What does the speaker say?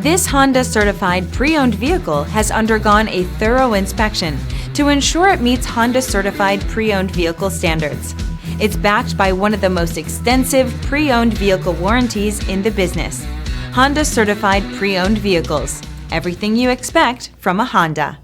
This Honda certified pre-owned vehicle has undergone a thorough inspection to ensure it meets Honda certified pre-owned vehicle standards. It's backed by one of the most extensive pre-owned vehicle warranties in the business. Honda certified pre-owned vehicles. Everything you expect from a Honda.